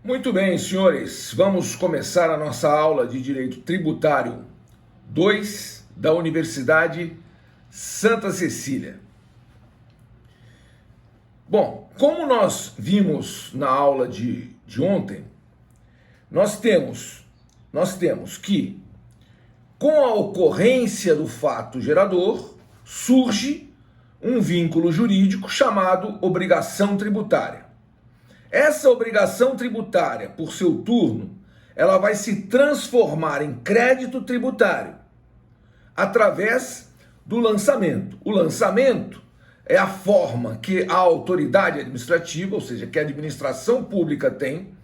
Muito bem, senhores, vamos começar a nossa aula de Direito Tributário 2 da Universidade Santa Cecília. Bom, como nós vimos na aula de ontem, nós temos que, com a ocorrência do fato gerador, surge um vínculo jurídico chamado obrigação tributária. Essa obrigação tributária, por seu turno, ela vai se transformar em crédito tributário através do lançamento. O lançamento é a forma que a autoridade administrativa, ou seja, que a administração pública tem,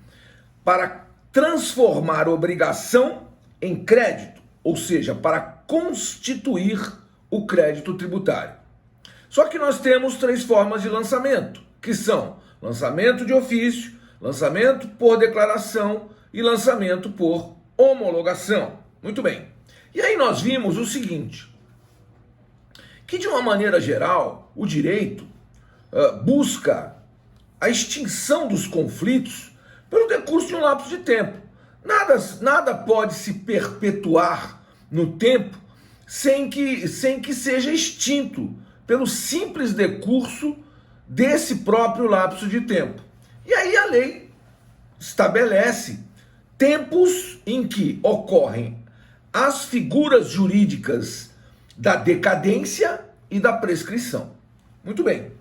para transformar a obrigação em crédito, ou seja, para constituir o crédito tributário. Só que nós temos três formas de lançamento, que são lançamento de ofício, lançamento por declaração e lançamento por homologação. Muito bem. E aí nós vimos o seguinte, que de uma maneira geral, o direito busca a extinção dos conflitos pelo decurso de um lapso de tempo. Nada pode se perpetuar no tempo sem que seja extinto pelo simples decurso desse próprio lapso de tempo. E aí a lei estabelece tempos em que ocorrem as figuras jurídicas da decadência e da prescrição. Muito bem.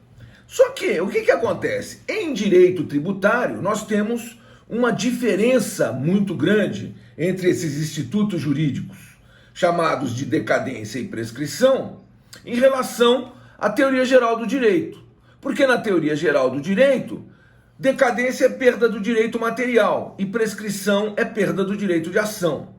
Só que o que acontece? Em direito tributário, nós temos uma diferença muito grande entre esses institutos jurídicos, chamados de decadência e prescrição, em relação à teoria geral do direito. Porque na teoria geral do direito, decadência é perda do direito material e prescrição é perda do direito de ação.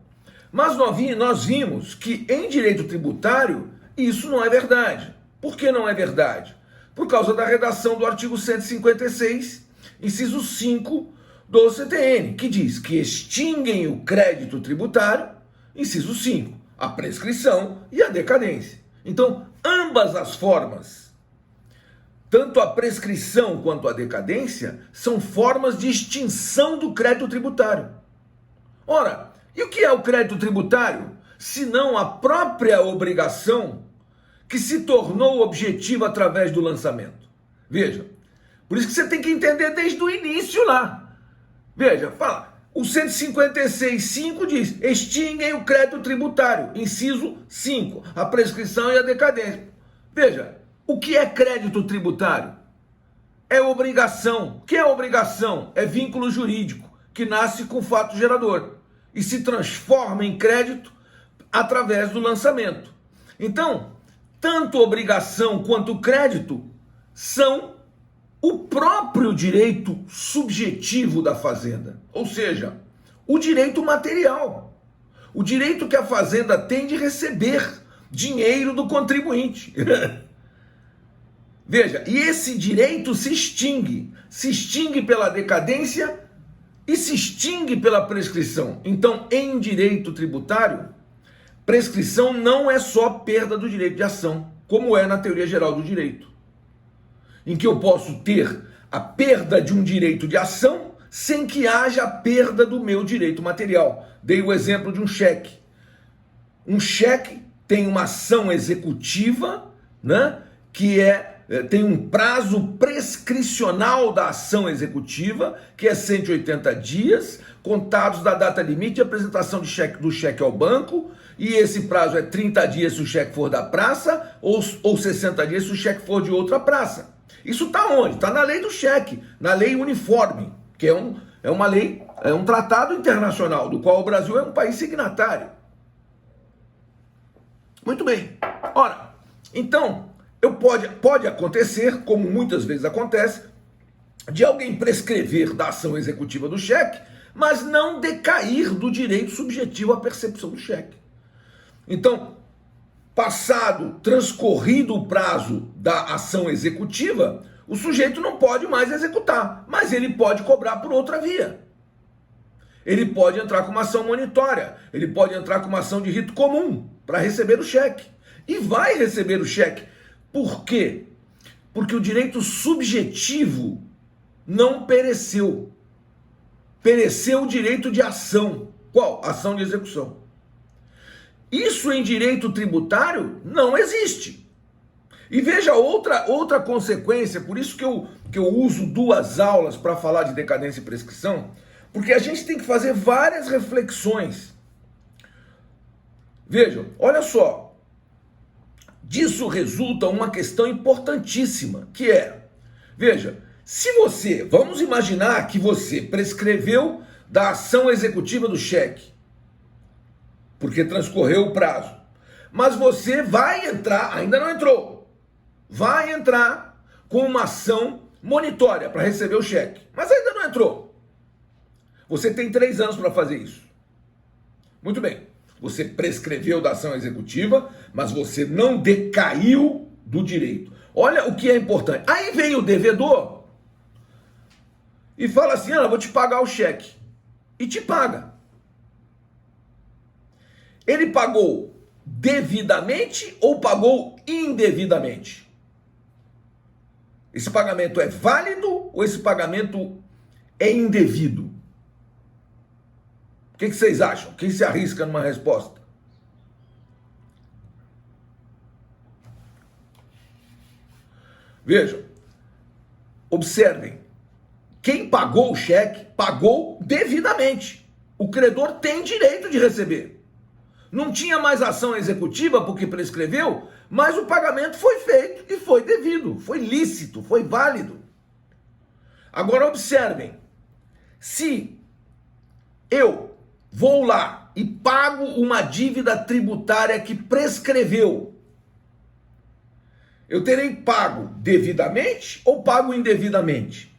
Mas nós vimos que em direito tributário isso não é verdade. Por que não é verdade? Por causa da redação do artigo 156, inciso 5 do CTN, que diz que extinguem o crédito tributário, inciso 5, a prescrição e a decadência. Então, ambas as formas, tanto a prescrição quanto a decadência, são formas de extinção do crédito tributário. Ora, e o que é o crédito tributário? Senão a própria obrigação que se tornou objetiva através do lançamento. Veja, por isso que você tem que entender desde o início lá. Veja, fala, o 156.5 diz, extinguem o crédito tributário, inciso 5, a prescrição e a decadência. Veja, o que é crédito tributário? É obrigação. O que é obrigação? É vínculo jurídico, que nasce com fato gerador e se transforma em crédito através do lançamento. Então, tanto obrigação quanto crédito são o próprio direito subjetivo da fazenda, ou seja, o direito material, o direito que a fazenda tem de receber dinheiro do contribuinte. Veja, e esse direito se extingue pela decadência e se extingue pela prescrição. Então, em direito tributário, prescrição não é só perda do direito de ação, como é na teoria geral do direito, em que eu posso ter a perda de um direito de ação sem que haja a perda do meu direito material. Dei o exemplo de um cheque. Um cheque tem uma ação executiva, né, que tem um prazo prescricional da ação executiva, que é 180 dias, contados da data limite de apresentação do cheque ao banco, e esse prazo é 30 dias se o cheque for da praça, ou 60 dias se o cheque for de outra praça. Isso está onde? Está na lei do cheque, na lei uniforme, que é uma lei, é um tratado internacional, do qual o Brasil é um país signatário. Muito bem. Ora, então, pode acontecer, como muitas vezes acontece, de alguém prescrever da ação executiva do cheque, mas não decair do direito subjetivo à percepção do cheque. Então, transcorrido o prazo da ação executiva, o sujeito não pode mais executar, mas ele pode cobrar por outra via. Ele pode entrar com uma ação monitória, ele pode entrar com uma ação de rito comum para receber o cheque. E vai receber o cheque. Por quê? Porque o direito subjetivo não pereceu. pereceu o direito de ação. Qual? Ação de execução. Isso em direito tributário não existe. E veja outra consequência, por isso que eu uso 2 aulas para falar de decadência e prescrição, porque a gente tem que fazer várias reflexões. Vejam, olha só, disso resulta uma questão importantíssima, que é, veja, se você, vamos imaginar que você prescreveu da ação executiva do cheque, porque transcorreu o prazo, mas você vai entrar, ainda não entrou, vai entrar com uma ação monitória para receber o cheque, mas ainda não entrou. Você tem 3 anos para fazer isso. Muito bem, você prescreveu da ação executiva, mas você não decaiu do direito. Olha o que é importante. Aí vem o devedor e fala assim, eu vou te pagar o cheque. E te paga. Ele pagou devidamente ou pagou indevidamente? Esse pagamento é válido ou esse pagamento é indevido? O que vocês acham? Quem se arrisca numa resposta? Vejam, observem, quem pagou o cheque, pagou devidamente. O credor tem direito de receber. Não tinha mais ação executiva porque prescreveu, mas o pagamento foi feito e foi devido, foi lícito, foi válido. Agora observem, se eu vou lá e pago uma dívida tributária que prescreveu, eu terei pago devidamente ou pago indevidamente?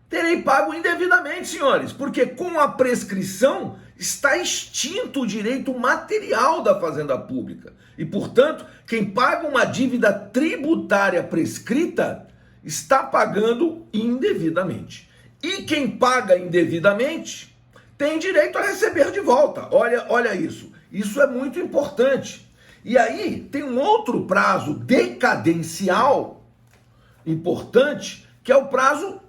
Terei pago indevidamente, senhores, porque com a prescrição está extinto o direito material da fazenda pública. E, portanto, quem paga uma dívida tributária prescrita está pagando indevidamente. E quem paga indevidamente tem direito a receber de volta. Olha isso. Isso é muito importante. E aí tem um outro prazo decadencial importante, que é o prazo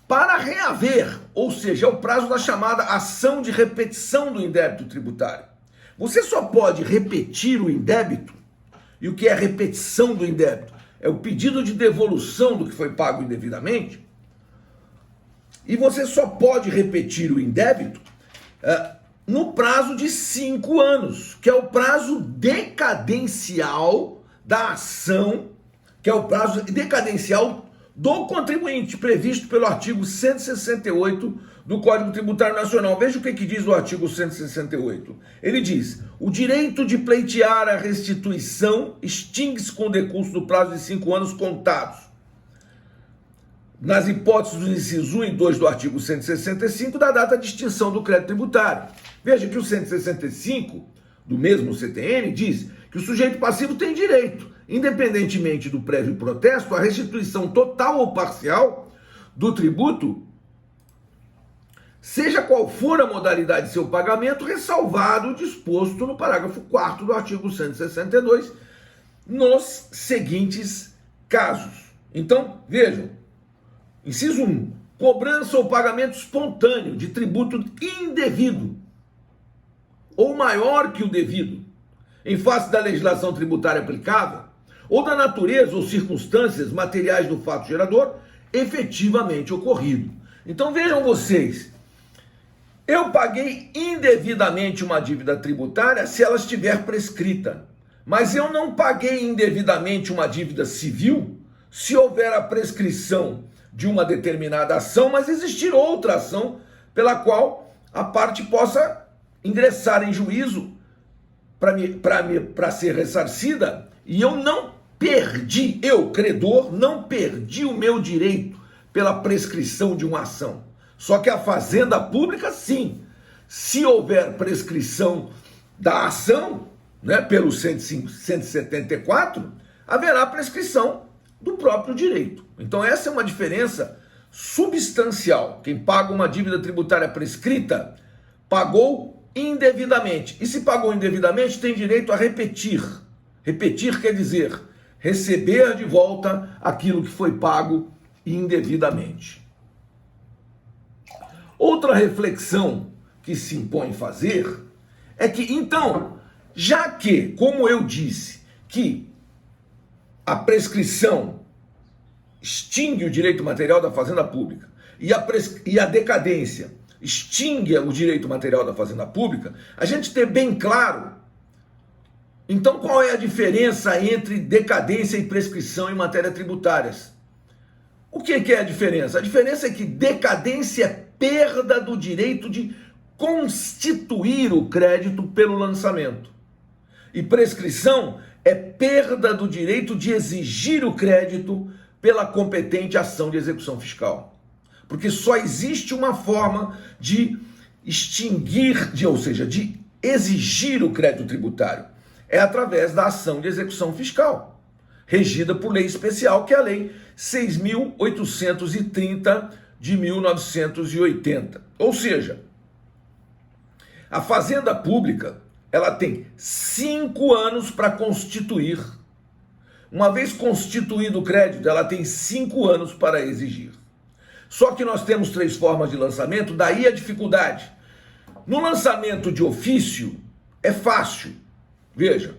para reaver, ou seja, é o prazo da chamada ação de repetição do indébito tributário. Você só pode repetir o indébito, e o que é a repetição do indébito? É o pedido de devolução do que foi pago indevidamente, e você só pode repetir o indébito no prazo de 5 anos, que é o prazo decadencial da ação, que é o prazo decadencial do contribuinte, previsto pelo artigo 168 do Código Tributário Nacional. Veja o que diz o artigo 168. Ele diz: o direito de pleitear a restituição extingue-se com o decurso do prazo de 5 anos contados, nas hipóteses dos incisos 1 e 2 do artigo 165, da data de extinção do crédito tributário. Veja que o 165 do mesmo CTN diz que o sujeito passivo tem direito, independentemente do prévio protesto, à restituição total ou parcial do tributo, seja qual for a modalidade de seu pagamento, ressalvado o disposto no parágrafo 4º do artigo 162, nos seguintes casos. Então, vejam, inciso 1, cobrança ou pagamento espontâneo de tributo indevido ou maior que o devido, em face da legislação tributária aplicável, ou da natureza ou circunstâncias materiais do fato gerador efetivamente ocorrido. Então vejam vocês, eu paguei indevidamente uma dívida tributária se ela estiver prescrita, mas eu não paguei indevidamente uma dívida civil se houver a prescrição de uma determinada ação, mas existir outra ação pela qual a parte possa ingressar em juízo para ser ressarcida, e eu não perdi, eu, credor, não perdi o meu direito pela prescrição de uma ação. Só que a fazenda pública, sim, se houver prescrição da ação, né, pelo 174, haverá prescrição do próprio direito. Então essa é uma diferença substancial. Quem paga uma dívida tributária prescrita, pagou indevidamente. E se pagou indevidamente, tem direito a repetir. Repetir quer dizer receber de volta aquilo que foi pago indevidamente. Outra outra reflexão que se impõe fazer é que, então, já que, como eu disse, que a prescrição extingue o direito material da fazenda pública e a decadência extingue o direito material da fazenda pública, a gente ter bem claro, então, qual é a diferença entre decadência e prescrição em matérias tributárias? O que é a diferença? A diferença é que decadência é perda do direito de constituir o crédito pelo lançamento. E prescrição é perda do direito de exigir o crédito pela competente ação de execução fiscal. Porque só existe uma forma de extinguir, ou seja, de exigir o crédito tributário. É através da ação de execução fiscal, regida por lei especial, que é a Lei 6.830 de 1980. Ou seja, a Fazenda Pública, ela tem 5 anos para constituir. Uma vez constituído o crédito, ela tem 5 anos para exigir. Só que nós temos 3 formas de lançamento, daí a dificuldade. No lançamento de ofício, é fácil. Veja,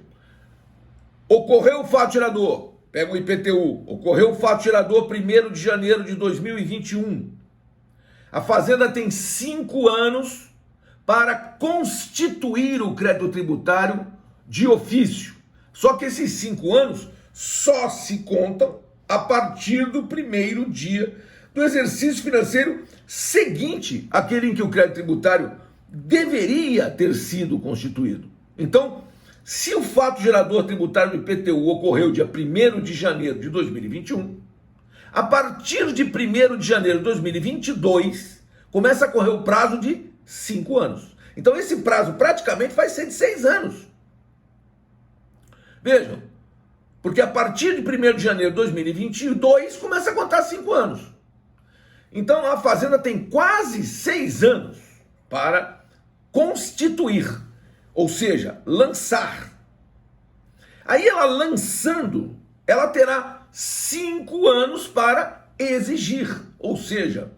ocorreu o fato gerador, pega o IPTU, ocorreu o fato gerador 1º de janeiro de 2021. A Fazenda tem 5 anos para constituir o crédito tributário de ofício. Só que esses 5 anos só se contam a partir do 1º dia do exercício financeiro seguinte àquele em que o crédito tributário deveria ter sido constituído. Então, se o fato gerador tributário do IPTU ocorreu dia 1º de janeiro de 2021, a partir de 1º de janeiro de 2022, começa a correr o prazo de 5 anos. Então esse prazo praticamente vai ser de 6 anos. Vejam, porque a partir de 1º de janeiro de 2022, começa a contar 5 anos. Então a Fazenda tem quase 6 anos para constituir, ou seja, lançar. Aí ela lançando, ela terá 5 anos para exigir, ou seja,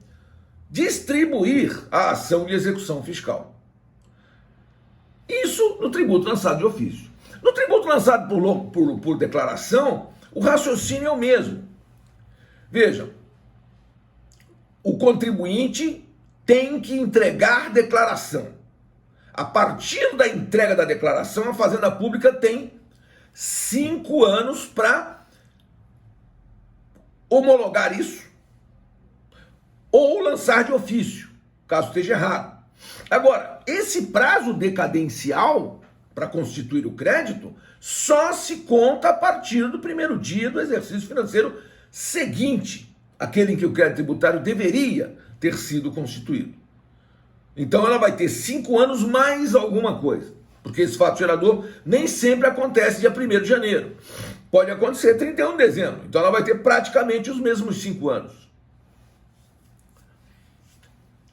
distribuir a ação de execução fiscal. Isso no tributo lançado de ofício. No tributo lançado por declaração, o raciocínio é o mesmo. Vejam, o contribuinte tem que entregar declaração. A partir da entrega da declaração, a Fazenda Pública tem 5 anos para homologar isso ou lançar de ofício, caso esteja errado. Agora, esse prazo decadencial para constituir o crédito só se conta a partir do 1º dia do exercício financeiro seguinte, aquele em que o crédito tributário deveria ter sido constituído. Então ela vai ter 5 anos mais alguma coisa, porque esse fato gerador nem sempre acontece dia 1º de janeiro. Pode acontecer 31 de dezembro, então ela vai ter praticamente os mesmos 5 anos.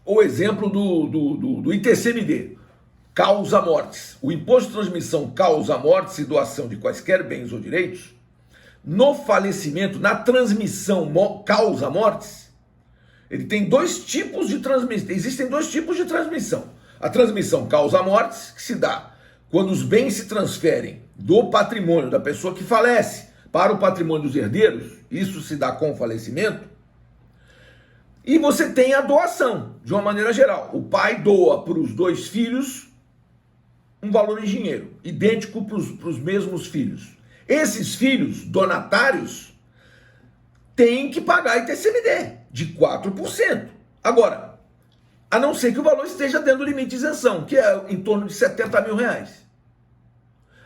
O exemplo do ITCMD, causa mortis. O imposto de transmissão causa mortis e doação de quaisquer bens ou direitos, no falecimento, na transmissão causa mortis, ele tem 2 tipos de transmissão. Existem 2 tipos de transmissão. A transmissão causa mortis, que se dá quando os bens se transferem do patrimônio da pessoa que falece para o patrimônio dos herdeiros, isso se dá com o falecimento. E você tem a doação, de uma maneira geral. O pai doa para os 2 filhos um valor em dinheiro, idêntico para os mesmos filhos. Esses filhos donatários têm que pagar ITCMD de 4%. Agora, a não ser que o valor esteja dentro do limite de isenção, que é em torno de R$70 mil.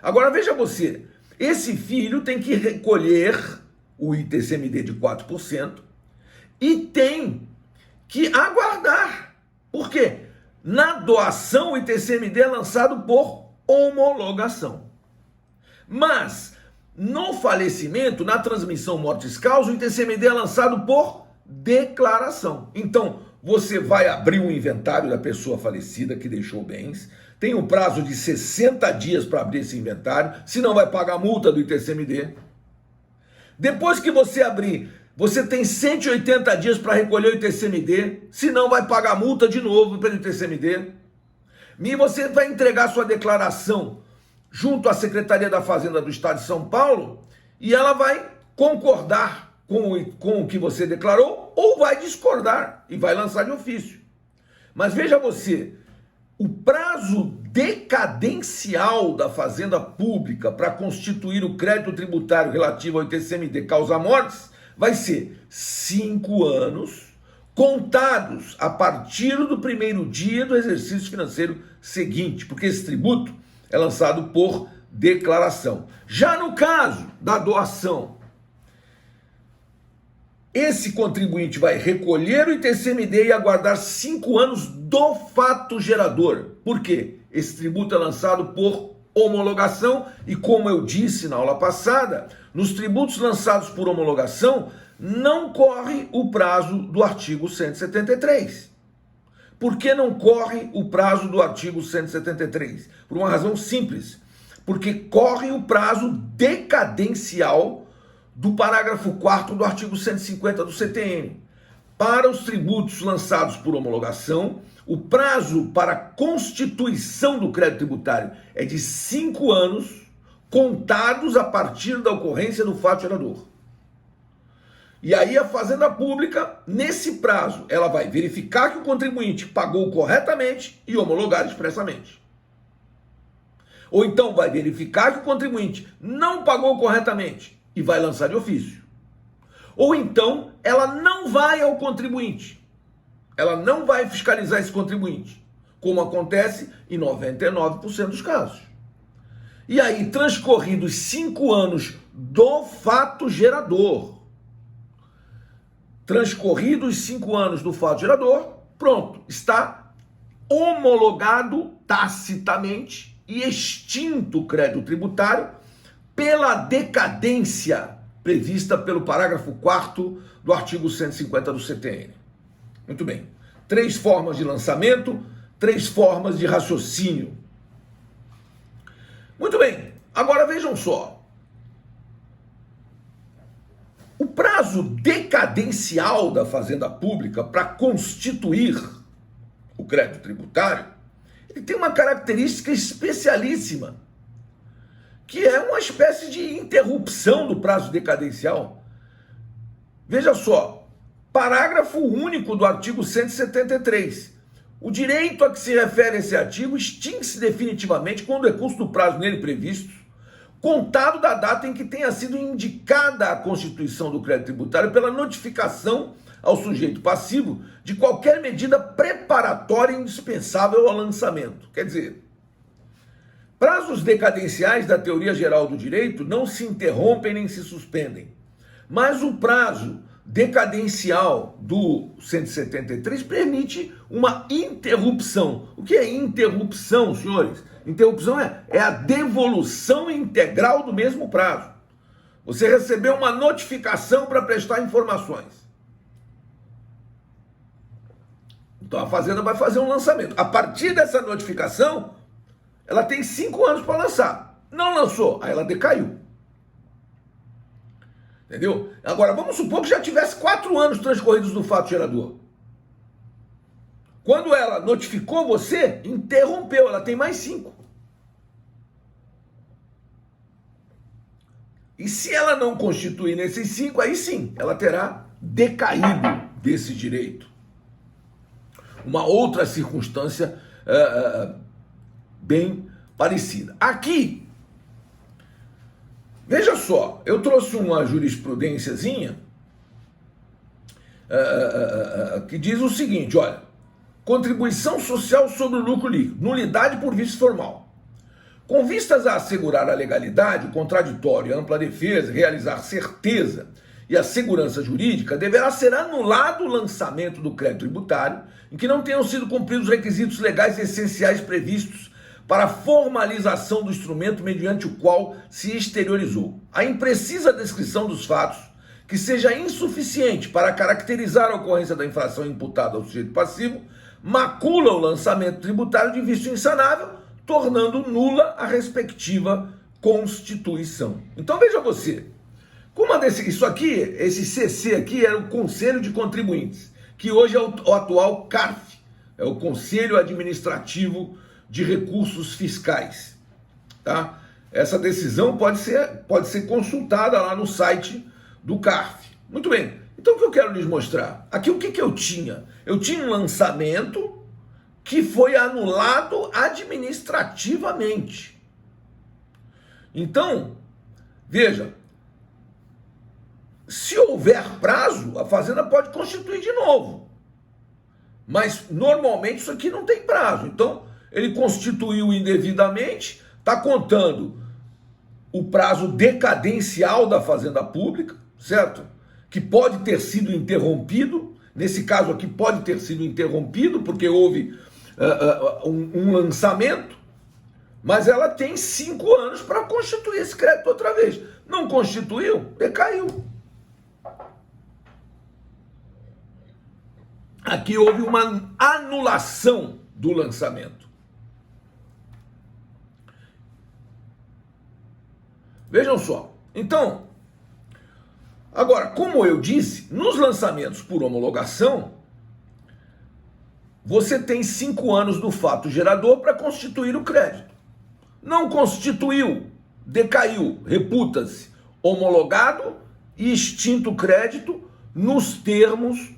Agora, veja você, esse filho tem que recolher o ITCMD de 4% e tem que aguardar. Por quê? Na doação, o ITCMD é lançado por homologação. Mas, no falecimento, na transmissão mortis causa, o ITCMD é lançado por declaração. Então, você vai abrir um inventário da pessoa falecida que deixou bens, tem um prazo de 60 dias para abrir esse inventário, senão vai pagar a multa do ITCMD. Depois que você abrir, Você tem 180 dias para recolher o ITCMD, senão vai pagar multa de novo pelo ITCMD. E você vai entregar sua declaração junto à Secretaria da Fazenda do Estado de São Paulo e ela vai concordar com o que você declarou ou vai discordar e vai lançar de ofício. Mas veja você, o prazo decadencial da Fazenda Pública para constituir o crédito tributário relativo ao ITCMD causa-mortes vai ser 5 anos, contados a partir do primeiro dia do exercício financeiro seguinte, porque esse tributo é lançado por declaração. Já no caso da doação, esse contribuinte vai recolher o ITCMD e aguardar 5 anos do fato gerador. Por quê? Esse tributo é lançado por homologação e, como eu disse na aula passada, nos tributos lançados por homologação não corre o prazo do artigo 173. Por que não corre o prazo do artigo 173? Por uma razão simples. Porque corre o prazo decadencial do parágrafo 4º do artigo 150 do CTN. Para os tributos lançados por homologação, o prazo para constituição do crédito tributário é de 5 anos, contados a partir da ocorrência do fato gerador. E aí a Fazenda Pública, nesse prazo, ela vai verificar que o contribuinte pagou corretamente e homologar expressamente. Ou então vai verificar que o contribuinte não pagou corretamente e vai lançar de ofício. Ou então ela não vai ao contribuinte. Ela não vai fiscalizar esse contribuinte, como acontece em 99% dos casos. E aí, transcorridos 5 anos do fato gerador, pronto, está homologado tacitamente e extinto o crédito tributário pela decadência prevista pelo parágrafo 4º do artigo 150 do CTN. Muito bem. 3 formas de lançamento, 3 formas de raciocínio. Muito bem. Agora vejam só. O prazo decadencial da Fazenda Pública para constituir o crédito tributário, ele tem uma característica especialíssima, que é uma espécie de interrupção do prazo decadencial. Veja só, parágrafo único do artigo 173. O direito a que se refere esse artigo extingue-se definitivamente quando o decurso do prazo nele previsto, contado da data em que tenha sido indicada a constituição do crédito tributário pela notificação ao sujeito passivo de qualquer medida preparatória indispensável ao lançamento. Quer dizer, prazos decadenciais da teoria geral do direito não se interrompem nem se suspendem, mas o prazo decadencial do 173 permite uma interrupção. O que é interrupção, senhores? Interrupção é a devolução integral do mesmo prazo. Você recebeu uma notificação para prestar informações. Então a Fazenda vai fazer um lançamento. A partir dessa notificação, ela tem 5 anos para lançar. Não lançou, aí ela decaiu. Entendeu? Agora, vamos supor que já tivesse 4 anos transcorridos do fato gerador. Quando ela notificou você, interrompeu, ela tem mais 5. E se ela não constituir nesses 5, aí sim, ela terá decaído desse direito. Uma outra circunstância bem parecida. Aqui, veja só, eu trouxe uma jurisprudênciazinha que diz o seguinte, olha, contribuição social sobre o lucro líquido, nulidade por vício formal. Com vistas a assegurar a legalidade, o contraditório, a ampla defesa, realizar certeza e a segurança jurídica, deverá ser anulado o lançamento do crédito tributário em que não tenham sido cumpridos os requisitos legais essenciais previstos para a formalização do instrumento mediante o qual se exteriorizou. A imprecisa descrição dos fatos, que seja insuficiente para caracterizar a ocorrência da infração imputada ao sujeito passivo, macula o lançamento tributário de vício insanável, tornando nula a respectiva constituição. Então veja você, Isso aqui, esse CC aqui era o Conselho de Contribuintes, que hoje é o atual CARF, é o Conselho Administrativo de Recursos Fiscais, tá? Essa decisão pode ser consultada lá no site do CARF. Muito bem, então o que eu quero lhes mostrar? Aqui o que eu tinha? Eu tinha um lançamento que foi anulado administrativamente. Então, veja, se houver prazo, a Fazenda pode constituir de novo. Mas, normalmente, isso aqui não tem prazo. Então, ele constituiu indevidamente, está contando o prazo decadencial da Fazenda Pública, certo? Que pode ter sido interrompido. Nesse caso aqui, pode ter sido interrompido, porque houve um lançamento. Mas ela tem 5 anos para constituir esse crédito outra vez. Não constituiu, decaiu. Aqui houve uma anulação do lançamento. Vejam só. Então, agora, como eu disse, nos lançamentos por homologação, você tem 5 anos do fato gerador para constituir o crédito. Não constituiu, decaiu, reputa-se homologado e extinto o crédito nos termos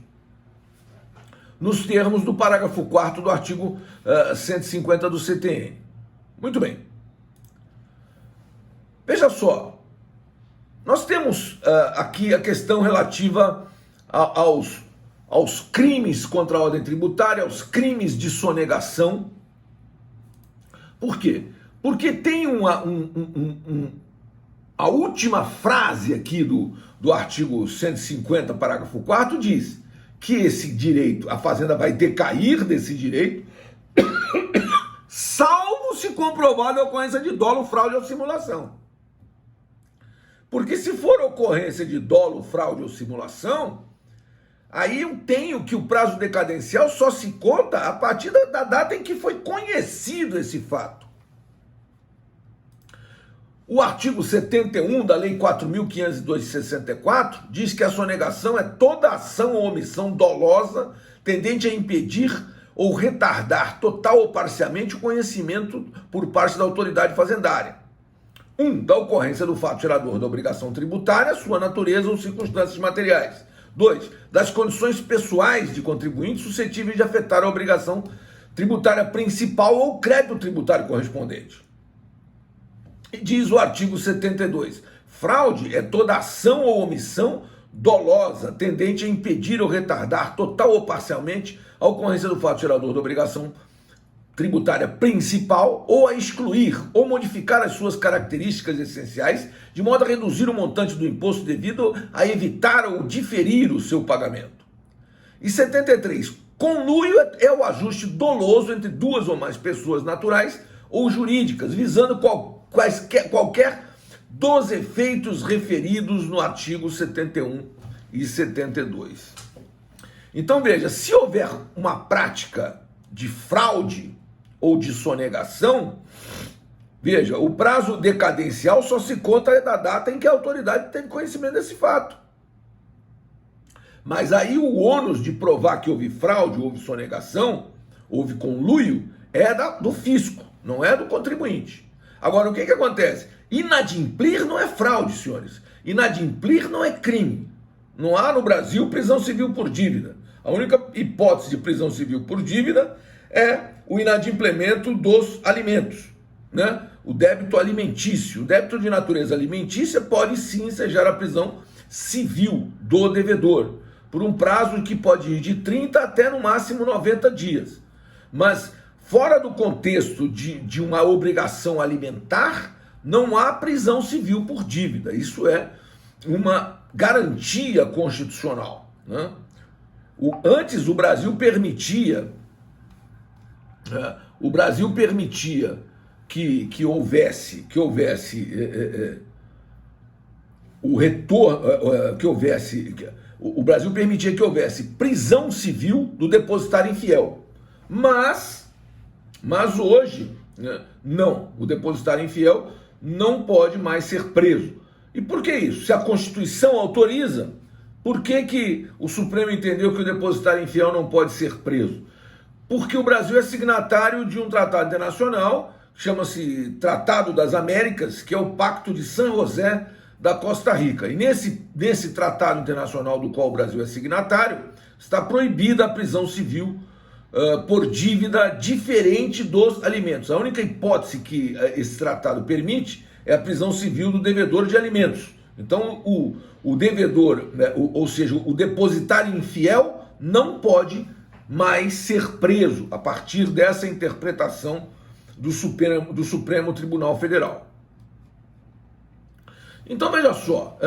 do parágrafo 4º do artigo 150 do CTN. Muito bem. Veja só, nós temos aqui a questão relativa aos crimes contra a ordem tributária, aos crimes de sonegação. Por quê? Porque tem a última frase aqui do artigo 150, parágrafo 4º, diz que esse direito, a Fazenda vai decair desse direito, salvo se comprovada a ocorrência de dolo, fraude ou simulação. Porque se for ocorrência de dolo, fraude ou simulação, aí eu tenho que o prazo decadencial só se conta a partir da data em que foi conhecido esse fato. O artigo 71 da Lei 4.502 de 64 diz que a sonegação é toda ação ou omissão dolosa tendente a impedir ou retardar total ou parcialmente o conhecimento por parte da autoridade fazendária. 1. Da ocorrência do fato gerador da obrigação tributária, sua natureza ou circunstâncias materiais. 2. Das condições pessoais de contribuinte suscetíveis de afetar a obrigação tributária principal ou crédito tributário correspondente. E diz o artigo 72, fraude é toda ação ou omissão dolosa tendente a impedir ou retardar total ou parcialmente a ocorrência do fato gerador da obrigação tributária principal ou a excluir ou modificar as suas características essenciais de modo a reduzir o montante do imposto devido a evitar ou diferir o seu pagamento. E 73, conluio é o ajuste doloso entre duas ou mais pessoas naturais ou jurídicas, visando qualquer dos efeitos referidos no artigo 71 e 72. Então veja, se houver uma prática de fraude ou de sonegação, veja, o prazo decadencial só se conta da data em que a autoridade teve conhecimento desse fato. Mas aí o ônus de provar que houve fraude, houve sonegação, houve conluio, é do fisco, não é do contribuinte. Agora, o que acontece? Inadimplir não é fraude, senhores. Inadimplir não é crime. Não há no Brasil prisão civil por dívida. A única hipótese de prisão civil por dívida é o inadimplemento dos alimentos, né? O débito alimentício. O débito de natureza alimentícia pode sim ensejar a prisão civil do devedor, por um prazo que pode ir de 30 até no máximo 90 dias. Mas fora do contexto de uma obrigação alimentar, não há prisão civil por dívida. Isso é uma garantia constitucional, né? Antes o Brasil permitia que houvesse o retorno, o Brasil permitia que houvesse prisão civil do depositário infiel, mas hoje, né, não, o depositário infiel não pode mais ser preso. E por que isso? Se a Constituição autoriza, por que o Supremo entendeu que o depositário infiel não pode ser preso? Porque o Brasil é signatário de um tratado internacional, chama-se Tratado das Américas, que é o Pacto de San José da Costa Rica. E nesse tratado internacional do qual o Brasil é signatário, está proibida a prisão civil por dívida diferente dos alimentos. A única hipótese que esse tratado permite é a prisão civil do devedor de alimentos. Então, o devedor, né, ou seja, o depositário infiel, não pode mais ser preso a partir dessa interpretação do Supremo Tribunal Federal. Então, veja só,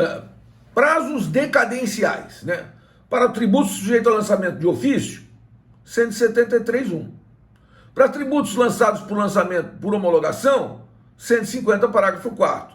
prazos decadenciais, né? Para tributos sujeitos a lançamento de ofício, 173.1. Para tributos lançados por lançamento por homologação, 150, parágrafo 4º.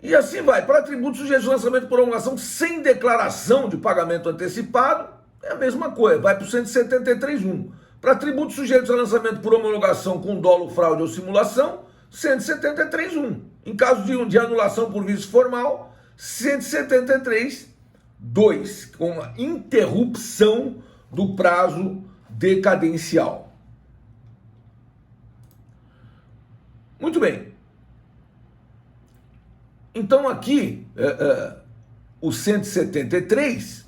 E assim vai. Para tributos sujeitos a lançamento por homologação sem declaração de pagamento antecipado, é a mesma coisa, vai para o 173.1. Para tributos sujeitos a lançamento por homologação com dolo, fraude ou simulação, 173.1. Em caso de anulação por vício formal, 173.2, com uma interrupção do prazo decadencial. Muito bem. Então aqui, o 173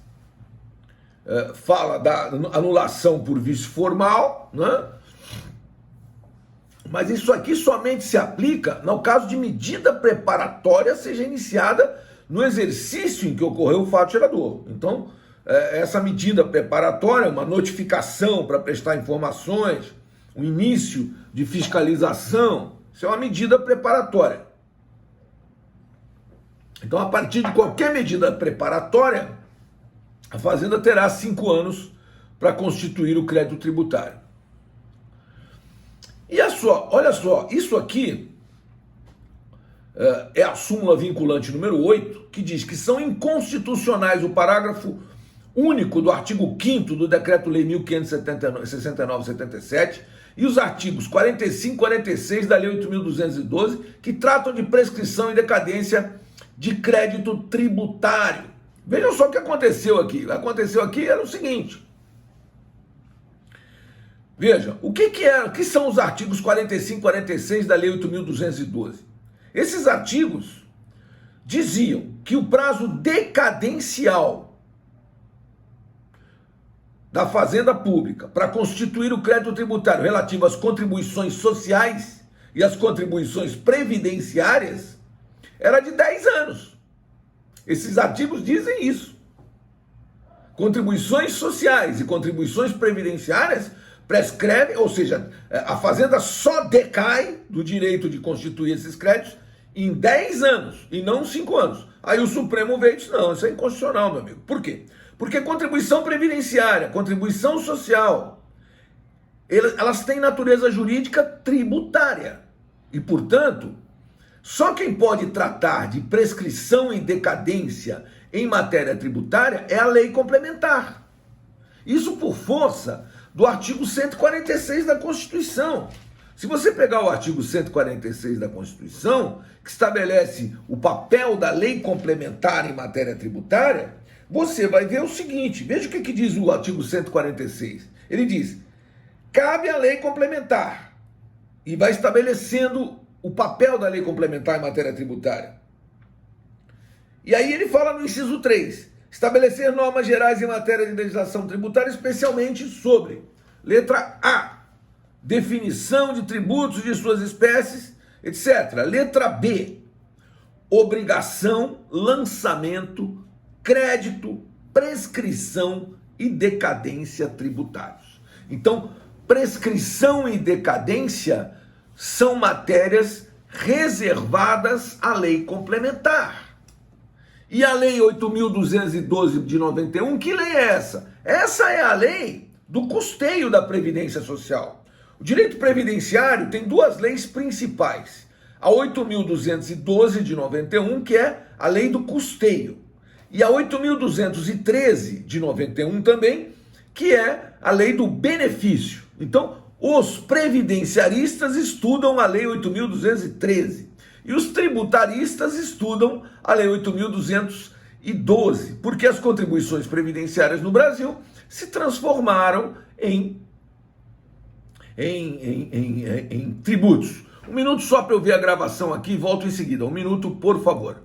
fala da anulação por vício formal, né? Mas isso aqui somente se aplica no caso de medida preparatória seja iniciada no exercício em que ocorreu o fato gerador. Então, essa medida preparatória, uma notificação para prestar informações, o início de fiscalização, isso é uma medida preparatória. Então, a partir de qualquer medida preparatória, a Fazenda terá 5 anos para constituir o crédito tributário. E olha só, isso aqui é a súmula vinculante número 8, que diz que são inconstitucionais o parágrafo único do artigo 5º do Decreto-Lei 1569/77 e os artigos 45 e 46 da Lei 8.212, que tratam de prescrição e decadência de crédito tributário. Vejam só o que aconteceu aqui. O que aconteceu aqui era o seguinte. Veja, o que são os artigos 45 e 46 da Lei 8.212? Esses artigos diziam que o prazo decadencial da Fazenda Pública para constituir o crédito tributário relativo às contribuições sociais e às contribuições previdenciárias era de 10 anos. Esses artigos dizem isso. Contribuições sociais e contribuições previdenciárias prescreve, ou seja, a Fazenda só decai do direito de constituir esses créditos em 10 anos e não 5 anos. Aí o Supremo veio e disse, não, isso é inconstitucional, meu amigo. Por quê? Porque contribuição previdenciária, contribuição social, elas têm natureza jurídica tributária. E, portanto, só quem pode tratar de prescrição e decadência em matéria tributária é a lei complementar. Isso por força do artigo 146 da Constituição. Se você pegar o artigo 146 da Constituição, que estabelece o papel da lei complementar em matéria tributária, você vai ver o seguinte, veja o que diz o artigo 146. Ele diz, cabe à lei complementar, e vai estabelecendo o papel da lei complementar em matéria tributária. E aí ele fala no inciso 3, estabelecer normas gerais em matéria de legislação tributária, especialmente sobre, letra A, definição de tributos de suas espécies, etc. Letra B, obrigação, lançamento, crédito, prescrição e decadência tributários. Então, prescrição e decadência são matérias reservadas à lei complementar. E a Lei 8.212 de 91, que lei é essa? Essa é a lei do custeio da Previdência Social. O direito previdenciário tem duas leis principais. A 8.212 de 91, que é a lei do custeio. E a 8.213 de 91 também, que é a lei do benefício. Então, os previdenciaristas estudam a Lei 8.213. E os tributaristas estudam a Lei 8.212, porque as contribuições previdenciárias no Brasil se transformaram em tributos. Um minuto só para eu ver a gravação aqui, volto em seguida. Um minuto, por favor.